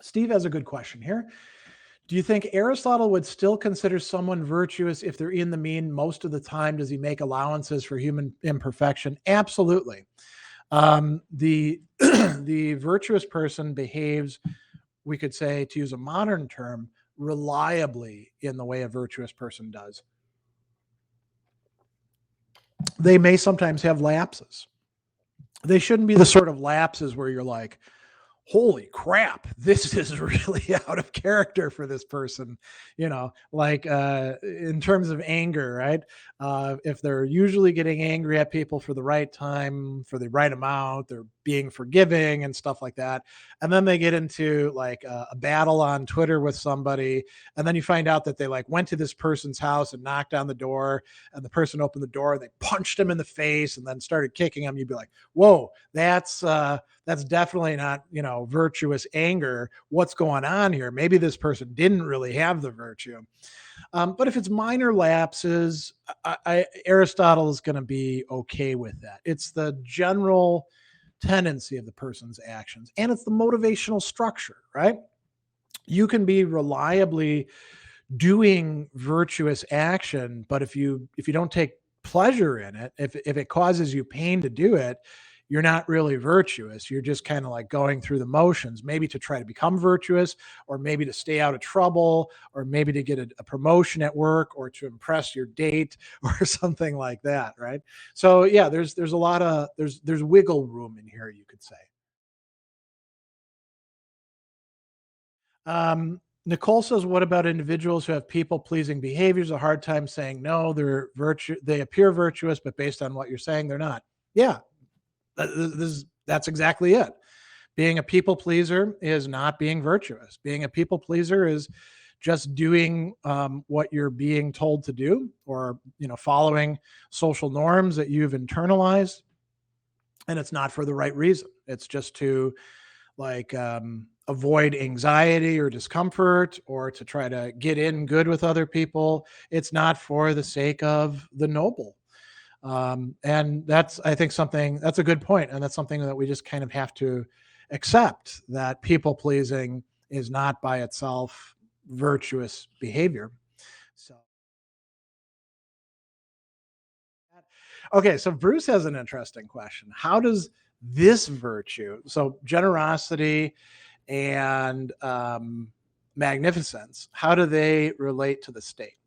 Steve has a good question here. Do you think Aristotle would still consider someone virtuous if they're in the mean most of the time? Does he make allowances for human imperfection? Absolutely. The the virtuous person behaves, we could say, to use a modern term, reliably in the way a virtuous person does. They may sometimes have lapses. They shouldn't be the sort of lapses where you're like, holy crap, this is really out of character for this person, like in terms of anger, right? If they're usually getting angry at people for the right time, for the right amount, they're being forgiving and stuff like that, and then they get into like a battle on Twitter with somebody, and then you find out that they like went to this person's house and knocked on the door, and the person opened the door and they punched him in the face and then started kicking him. You'd be like, whoa, that's definitely not, virtuous anger. What's going on here? Maybe this person didn't really have the virtue. But if it's minor lapses, Aristotle is going to be okay with that. It's the general tendency of the person's actions, and it's the motivational structure, right? You can be reliably doing virtuous action, but if you don't take pleasure in it, if it causes you pain to do it, you're not really virtuous. You're just kind of like going through the motions, maybe to try to become virtuous, or maybe to stay out of trouble, or maybe to get a promotion at work, or to impress your date, or something like that, right? So yeah, there's a lot of there's wiggle room in here, you could say. Nicole says, what about individuals who have people pleasing behaviors, a hard time saying no, they appear virtuous, but based on what you're saying, they're not. Yeah, that's exactly it. Being a people pleaser is not being virtuous. Being a people pleaser is just doing what you're being told to do, or following social norms that you've internalized, and it's not for the right reason. It's just to like avoid anxiety or discomfort, or to try to get in good with other people. It's not for the sake of the noble. And that's, I think, that's a good point, and that's something that we just kind of have to accept, that people pleasing is not by itself virtuous behavior. So, okay, so Bruce has an interesting question. How does this virtue, so generosity and magnificence, how do they relate to the state?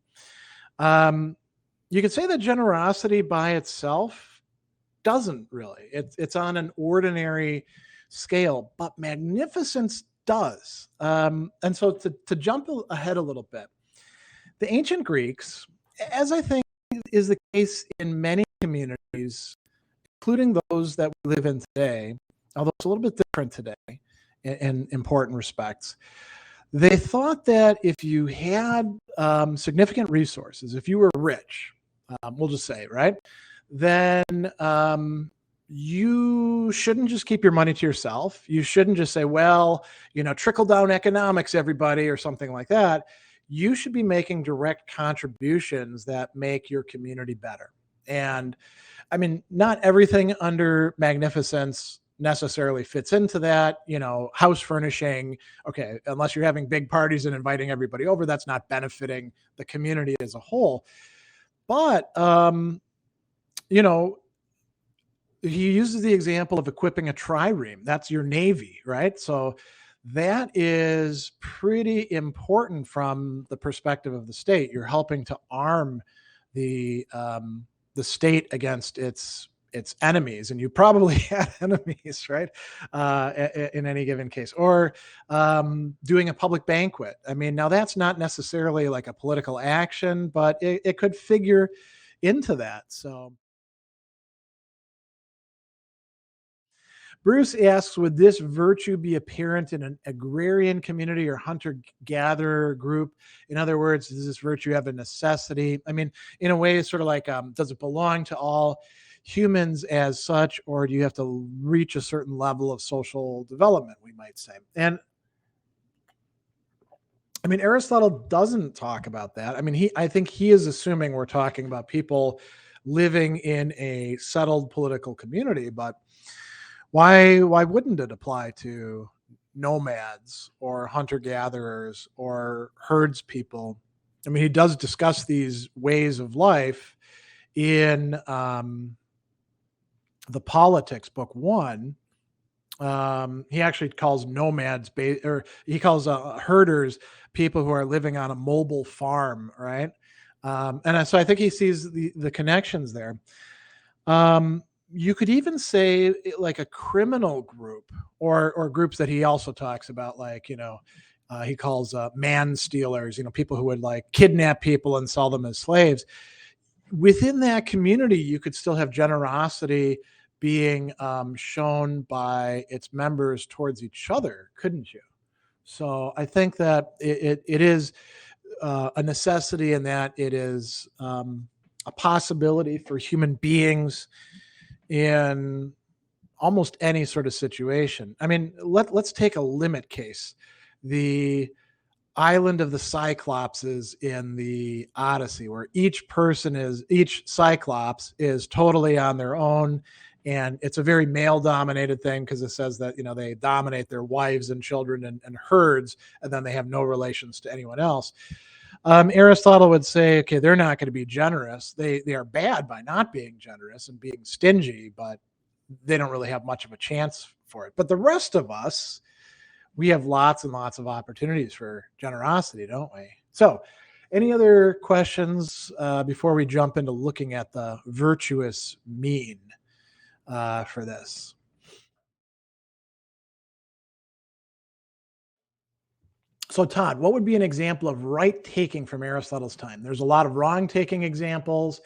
You could say that generosity by itself doesn't really. It's on an ordinary scale, but magnificence does. And so to jump ahead a little bit, the ancient Greeks, as I think is the case in many communities, including those that we live in today, although it's a little bit different today in important respects, they thought that if you had significant resources, if you were rich, we'll just say, right, then you shouldn't just keep your money to yourself. You shouldn't just say, well, trickle down economics, everybody, or something like that. You should be making direct contributions that make your community better. And I mean, not everything under magnificence necessarily fits into that. House furnishing, okay, unless you're having big parties and inviting everybody over, that's not benefiting the community as a whole. But he uses the example of equipping a trireme. That's your Navy, right? So that is pretty important from the perspective of the state. You're helping to arm the state against its enemies, and you probably had enemies, right? In any given case, or doing a public banquet. I mean, now that's not necessarily like a political action, but it could figure into that. So Bruce asks, would this virtue be apparent in an agrarian community or hunter-gatherer group? In other words, does this virtue have a necessity? I mean, in a way, it's sort of like, does it belong to all humans as such, or do you have to reach a certain level of social development, we might say? And I mean, Aristotle doesn't talk about that. I mean, I think he is assuming we're talking about people living in a settled political community, but why wouldn't it apply to nomads or hunter-gatherers or herds people. I mean, he does discuss these ways of life in the Politics, book 1. He actually calls nomads, or he calls herders people who are living on a mobile farm, right? And so I think he sees the connections there. You could even say like a criminal group, or groups that he also talks about, like, he calls man stealers, people who would like kidnap people and sell them as slaves. Within that community, you could still have generosity being shown by its members towards each other, couldn't you? So I think that it is a necessity, in that it is a possibility for human beings in almost any sort of situation. I mean, let's take a limit case. The island of the Cyclopses in the Odyssey, where each Cyclops is totally on their own. And it's a very male dominated thing, because it says that, they dominate their wives and children and herds, and then they have no relations to anyone else. Aristotle would say, okay, they're not going to be generous. They are bad by not being generous and being stingy, but they don't really have much of a chance for it. But the rest of us, we have lots and lots of opportunities for generosity, don't we? So, any other questions before we jump into looking at the virtuous mean for this? So, Todd, what would be an example of right taking from Aristotle's time? There's a lot of wrong taking examples,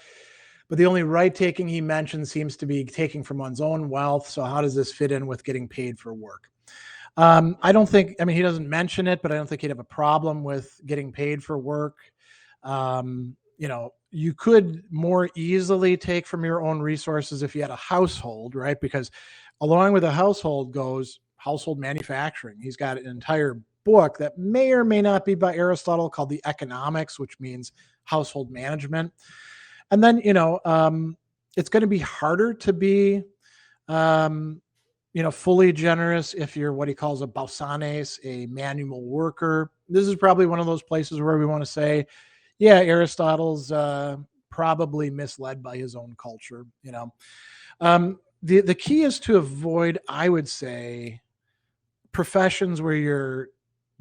but the only right taking he mentions seems to be taking from one's own wealth. So, how does this fit in with getting paid for work? I don't think, he doesn't mention it, but I don't think he'd have a problem with getting paid for work. You could more easily take from your own resources if you had a household, right? Because along with a household goes household manufacturing. He's got an entire book that may or may not be by Aristotle called the Economics, which means household management. And then, it's going to be harder to be, fully generous if you're what he calls a bausanes, a manual worker. This is probably one of those places where we want to say, yeah, Aristotle's probably misled by his own culture. The key is to avoid, I would say, professions where you're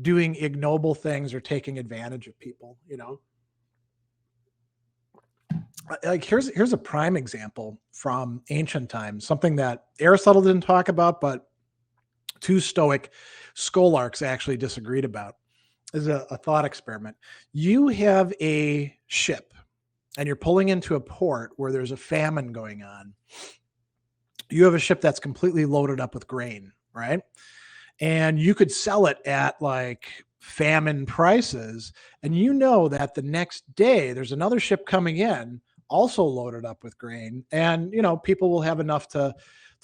doing ignoble things or taking advantage of people. Like here's a prime example from ancient times, something that Aristotle didn't talk about, but two Stoic scholarchs actually disagreed about. Is a thought experiment. You have a ship and you're pulling into a port where there's a famine going on. You have a ship that's completely loaded up with grain, right? And you could sell it at like famine prices. And that the next day there's another ship coming in, also loaded up with grain, and people will have enough to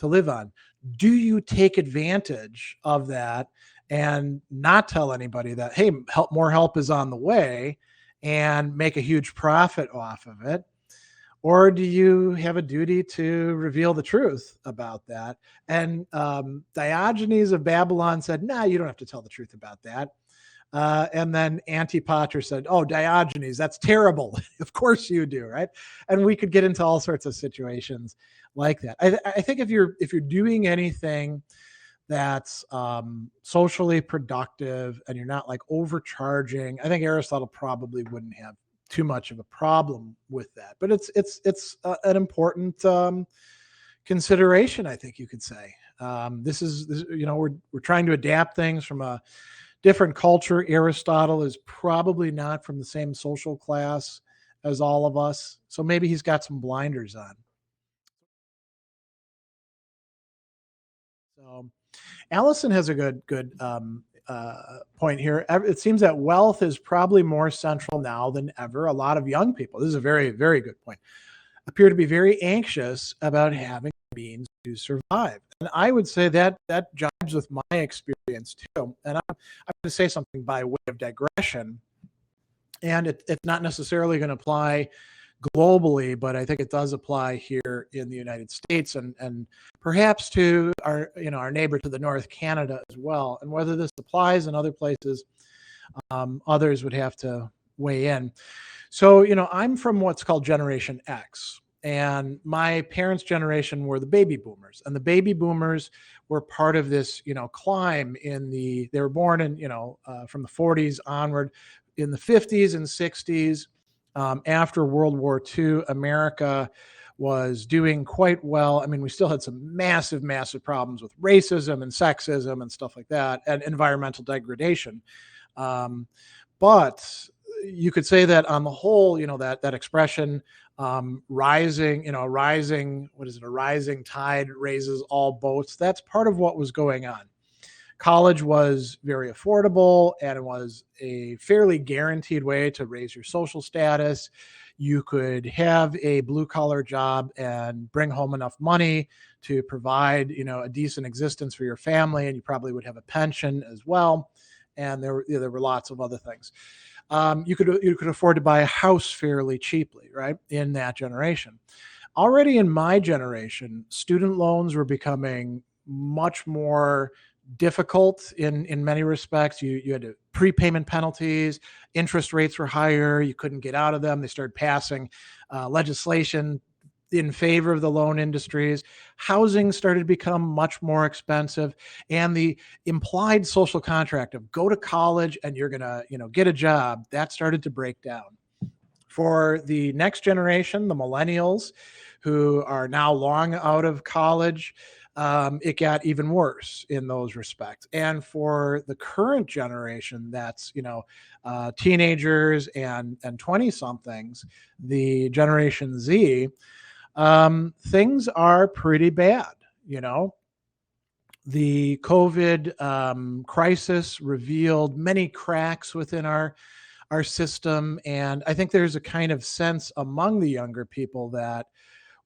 live on. Do you take advantage of that and not tell anybody that, hey, more help is on the way, and make a huge profit off of it? Or do you have a duty to reveal the truth about that? And Diogenes of Babylon said, nah, you don't have to tell the truth about that. And then Antipater said, oh, Diogenes, that's terrible. Of course you do, right? And we could get into all sorts of situations like that. I think if you're doing anything that's socially productive and you're not like overcharging, I think Aristotle probably wouldn't have too much of a problem with that. But it's an important consideration, I think you could say. We're trying to adapt things from a different culture. Aristotle is probably not from the same social class as all of us, so maybe he's got some blinders on. So Allison has a good point here. It seems that wealth is probably more central now than ever. A lot of young people, this is a very, very good point, appear to be very anxious about having means to survive. And I would say that jives with my experience too. And I'm going to say something by way of digression, and it's not necessarily going to apply globally, but I think it does apply here in the United States, and perhaps to our, our neighbor to the north, Canada, as well. And whether this applies in other places, others would have to weigh in. So, I'm from what's called Generation X. And my parents' generation were the baby boomers. And the baby boomers were part of this, climb they were born in, from the 40s onward. In the 50s and 60s, after World War II, America was doing quite well. I mean, we still had some massive, massive problems with racism and sexism and stuff like that, and environmental degradation. Um, but you could say that on the whole, that expression, rising, what is it? A rising tide raises all boats. That's part of what was going on. College was very affordable, and it was a fairly guaranteed way to raise your social status. You could have a blue collar job and bring home enough money to provide, a decent existence for your family, and you probably would have a pension as well. And there were lots of other things. You could afford to buy a house fairly cheaply, right? In that generation. Already in my generation, student loans were becoming much more difficult in many respects. You had prepayment penalties, interest rates were higher, you couldn't get out of them. They started passing legislation in favor of the loan industries. Housing started to become much more expensive, and the implied social contract of go to college and you're going to, get a job, that started to break down. For the next generation, the millennials, who are now long out of college, it got even worse in those respects. And for the current generation, that's teenagers and 20 somethings, the Generation Z, things are pretty bad. The COVID crisis revealed many cracks within our system. And I think there's a kind of sense among the younger people that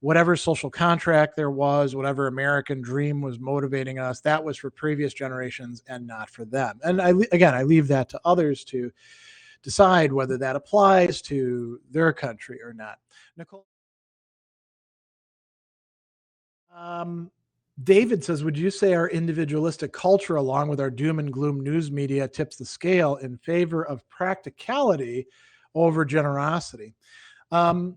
whatever social contract there was, whatever American dream was motivating us, that was for previous generations and not for them. And I leave that to others to decide whether that applies to their country or not. Nicole? Um, David says, would you say our individualistic culture, along with our doom and gloom news media, tips the scale in favor of practicality over generosity? Um,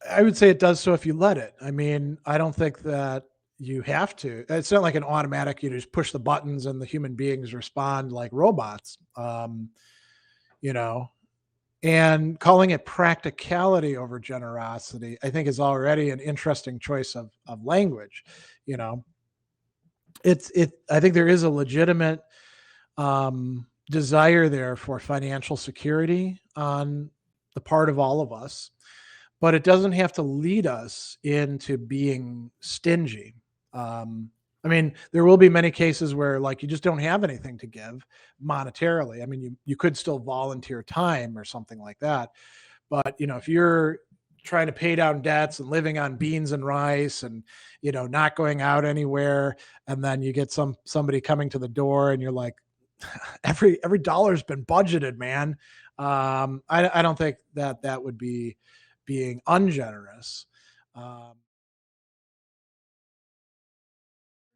I would say it does so if you let it. I mean, I don't think that you have to. It's not like an automatic, you just push the buttons and the human beings respond like robots. You know, and calling it practicality over generosity, I think, is already an interesting choice of language. You know, I think there is a legitimate desire there for financial security on the part of all of us, but it doesn't have to lead us into being stingy. I mean, there will be many cases where, like, you just don't have anything to give monetarily. I mean, you could still volunteer time or something like that. But, if you're trying to pay down debts and living on beans and rice and, not going out anywhere, and then you get somebody coming to the door and you're like, every dollar's been budgeted, man. I don't think that would be being ungenerous. Um,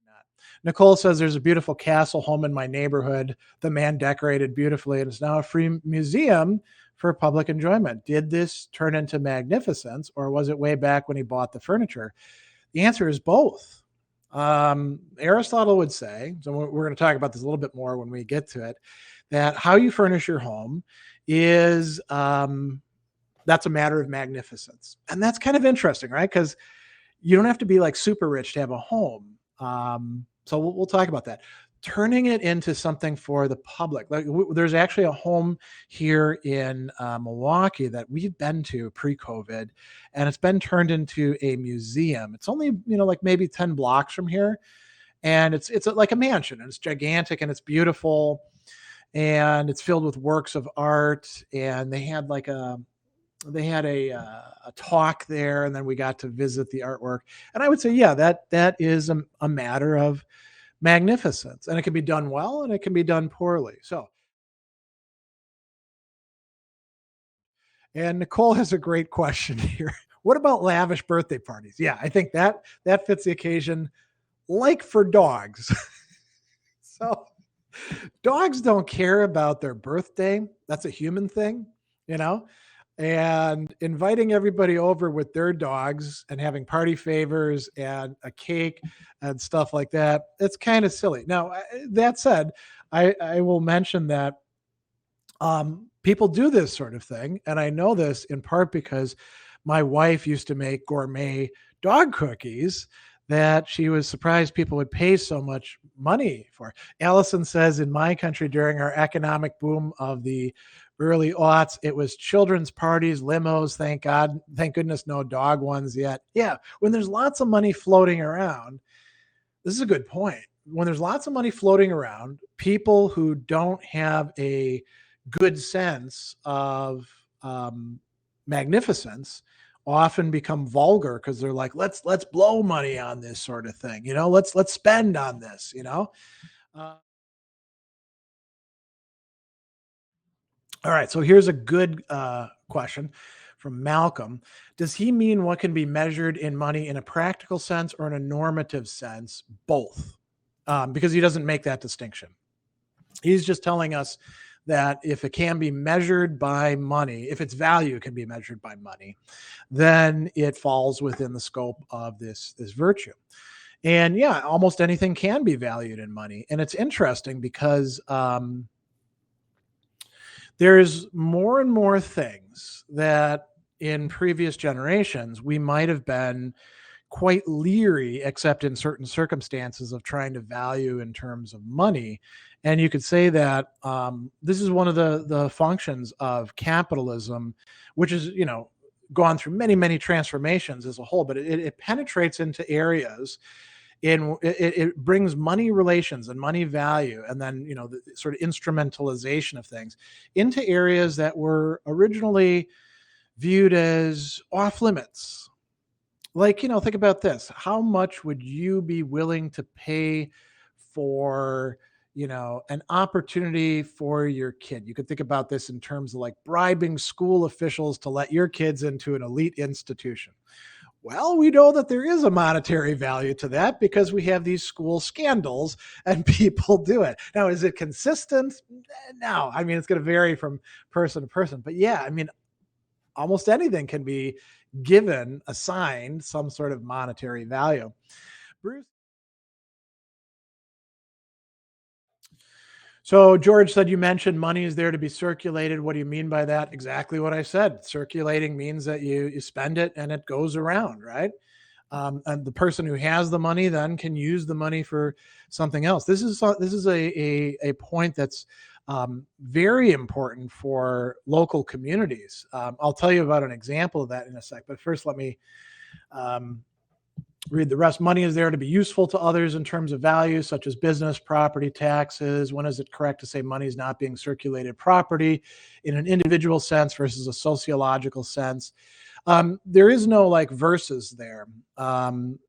not. Nicole says there's a beautiful castle home in my neighborhood. The man decorated beautifully and is now a free museum for public enjoyment. Did this turn into magnificence, or was it way back when he bought the furniture? The answer is both. Aristotle would say, so we're going to talk about this a little bit more when we get to it, that how you furnish your home is that's a matter of magnificence. And that's kind of interesting, right? Because you don't have to be like super rich to have a home. So we'll talk about that. Turning it into something for the public. Like there's actually a home here in Milwaukee that we've been to pre-COVID, and it's been turned into a museum. It's only like maybe 10 blocks from here, and it's like a mansion, and it's gigantic and it's beautiful, and it's filled with works of art. And they had a talk there, and then we got to visit the artwork. And I would say, yeah, that is a matter of magnificence, and it can be done well and it can be done poorly. So, And Nicole has a great question here. What about lavish birthday parties? Yeah, I think that fits the occasion, like for dogs. So dogs don't care about their birthday. That's a human thing, you know? And inviting everybody over with their dogs and having party favors and a cake and stuff like that, it's kind of silly. Now, that said, I will mention that people do this sort of thing. And I know this in part because my wife used to make gourmet dog cookies that she was surprised people would pay so much money for. Allison says in my country during our economic boom of the early aughts, it was children's parties, limos. Thank God, thank goodness, no dog ones yet. Yeah, when there's lots of money floating around, this is a good point. When there's lots of money floating around, people who don't have a good sense of magnificence often become vulgar because they're like, let's blow money on this sort of thing, let's spend on this. Uh, all right, so here's a good question from Malcolm. Does he mean what can be measured in money in a practical sense or in a normative sense? Both, because he doesn't make that distinction. He's just telling us that if it can be measured by money, if its value can be measured by money, then it falls within the scope of this virtue. And yeah, almost anything can be valued in money. And it's interesting because there's more and more things that in previous generations we might have been quite leery, except in certain circumstances, of trying to value in terms of money. And you could say that this is one of the functions of capitalism, which is, gone through many, many transformations as a whole, but it penetrates into areas it brings money relations and money value, and then, the sort of instrumentalization of things into areas that were originally viewed as off limits. Like, think about this. How much would you be willing to pay for, an opportunity for your kid? You could think about this in terms of like bribing school officials to let your kids into an elite institution. Well, we know that there is a monetary value to that because we have these school scandals and people do it. Now, is it consistent? No. I mean, it's going to vary from person to person. But yeah, I mean, almost anything can be assigned some sort of monetary value. Bruce? So George said, you mentioned money is there to be circulated. What do you mean by that? Exactly what I said. Circulating means that you spend it and it goes around, right? And the person who has the money then can use the money for something else. This is a point that's very important for local communities. I'll tell you about an example of that in a sec, but first let me read the rest. Money is there to be useful to others in terms of value, such as business, property, taxes. When is it correct to say money is not being circulated property in an individual sense versus a sociological sense? There is no like verses there.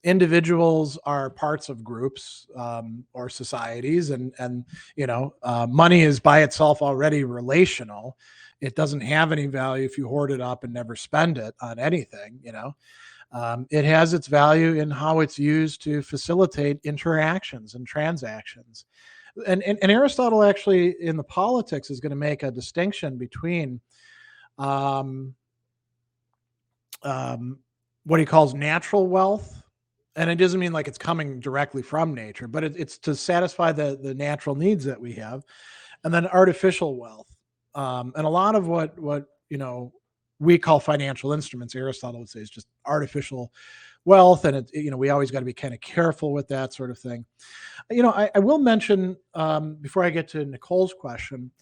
Individuals are parts of groups or societies, and money is by itself already relational. It doesn't have any value if you hoard it up and never spend it on anything. It has its value in how it's used to facilitate interactions and transactions. And Aristotle actually in the Politics is going to make a distinction between what he calls natural wealth. And it doesn't mean like it's coming directly from nature, but it's to satisfy the natural needs that we have. And then artificial wealth. And a lot of what we call financial instruments, Aristotle would say, is just artificial wealth. And we always got to be kind of careful with that sort of thing. I will mention before I get to Nicole's question,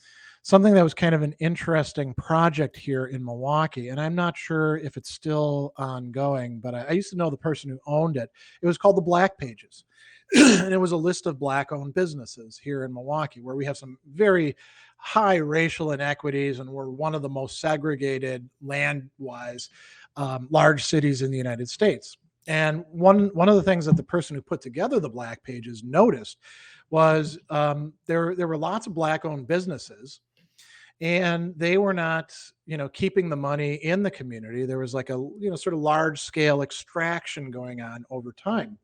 something that was kind of an interesting project here in Milwaukee. And I'm not sure if it's still ongoing, but I used to know the person who owned it. It was called the Black Pages. And it was a list of Black-owned businesses here in Milwaukee, where we have some very high racial inequities, and we're one of the most segregated land-wise large cities in the United States. And one of the things that the person who put together the Black Pages noticed was there were lots of Black-owned businesses, and they were not, keeping the money in the community. There was like a, sort of large scale extraction going on over time.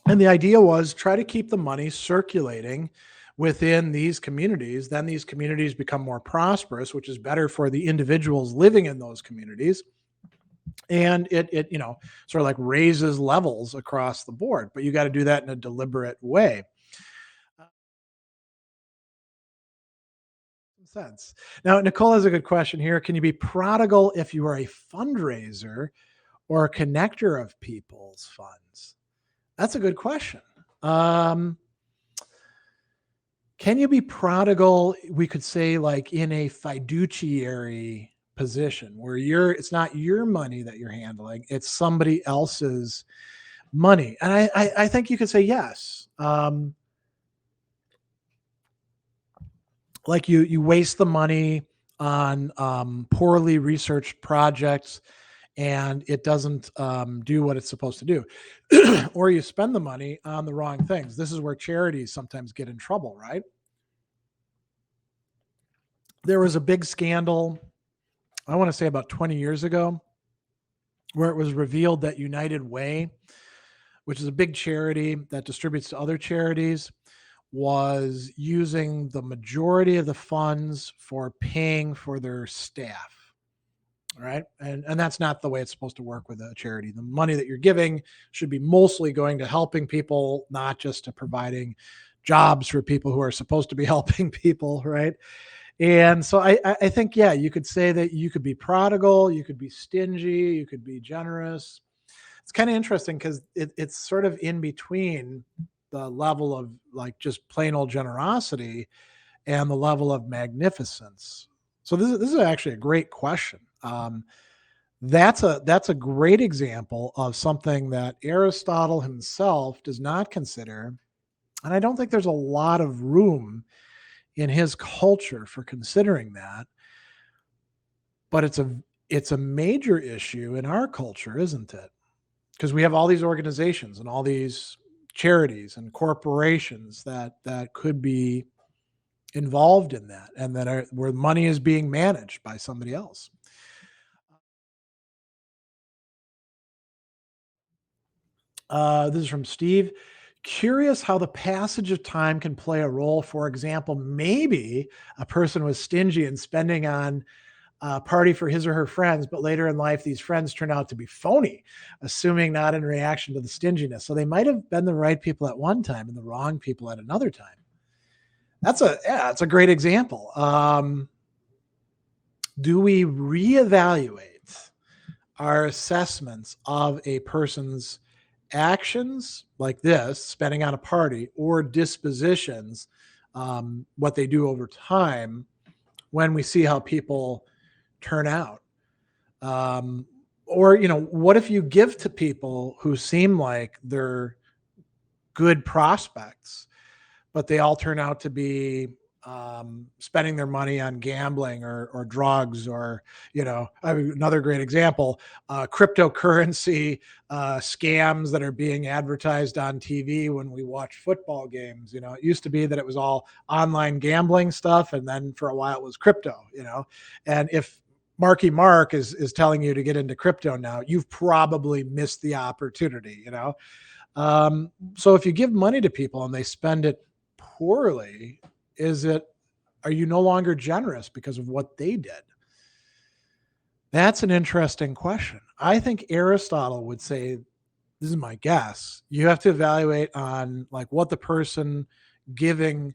And the idea was try to keep the money circulating within these communities. Then these communities become more prosperous, which is better for the individuals living in those communities. And it sort of like raises levels across the board, but you got to do that in a deliberate way. Sense. Now, Nicole has a good question here. Can you be prodigal if you are a fundraiser or a connector of people's funds? That's a good question. Can you be prodigal? We could say like in a fiduciary position where it's not your money that you're handling, it's somebody else's money. And I think you could say yes. Like you waste the money on poorly researched projects and it doesn't do what it's supposed to do. Or you spend the money on the wrong things. This is where charities sometimes get in trouble, right? There was a big scandal, I want to say about 20 years ago, where it was revealed that United Way, which is a big charity that distributes to other charities, was using the majority of the funds for paying for their staff. All right. And that's not the way it's supposed to work with a charity. The money that you're giving should be mostly going to helping people, not just to providing jobs for people who are supposed to be helping people. Right. And so I think, yeah, you could say that you could be prodigal, you could be stingy, you could be generous. It's kind of interesting because it's sort of in between the level of like just plain old generosity and the level of magnificence. So this is actually a great question. That's a great example of something that Aristotle himself does not consider, and I don't think there's a lot of room in his culture for considering that. But it's a major issue in our culture, isn't it? Because we have all these organizations and all these charities and corporations that could be involved in that and that are where money is being managed by somebody else. This is from Steve. Curious how the passage of time can play a role. For example, maybe a person was stingy in spending on a party for his or her friends, but later in life, these friends turn out to be phony, assuming not in reaction to the stinginess. So they might have been the right people at one time and the wrong people at another time. That's a great example. Do we reevaluate our assessments of a person's actions like this, spending on a party, or dispositions, what they do over time, when we see how people turn out? Or, what if you give to people who seem like they're good prospects, but they all turn out to be spending their money on gambling or drugs, or another great example, cryptocurrency scams that are being advertised on TV when we watch football games. It used to be that it was all online gambling stuff, and then for a while it was crypto. And if Marky Mark is telling you to get into crypto now, you've probably missed the opportunity. So if you give money to people and they spend it poorly, are you no longer generous because of what they did? That's an interesting question. I think Aristotle would say, this is my guess, you have to evaluate on like what the person giving,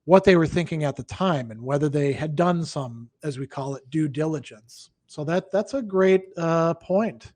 what they were thinking at the time, and whether they had done some, as we call it, due diligence. So that's a great point.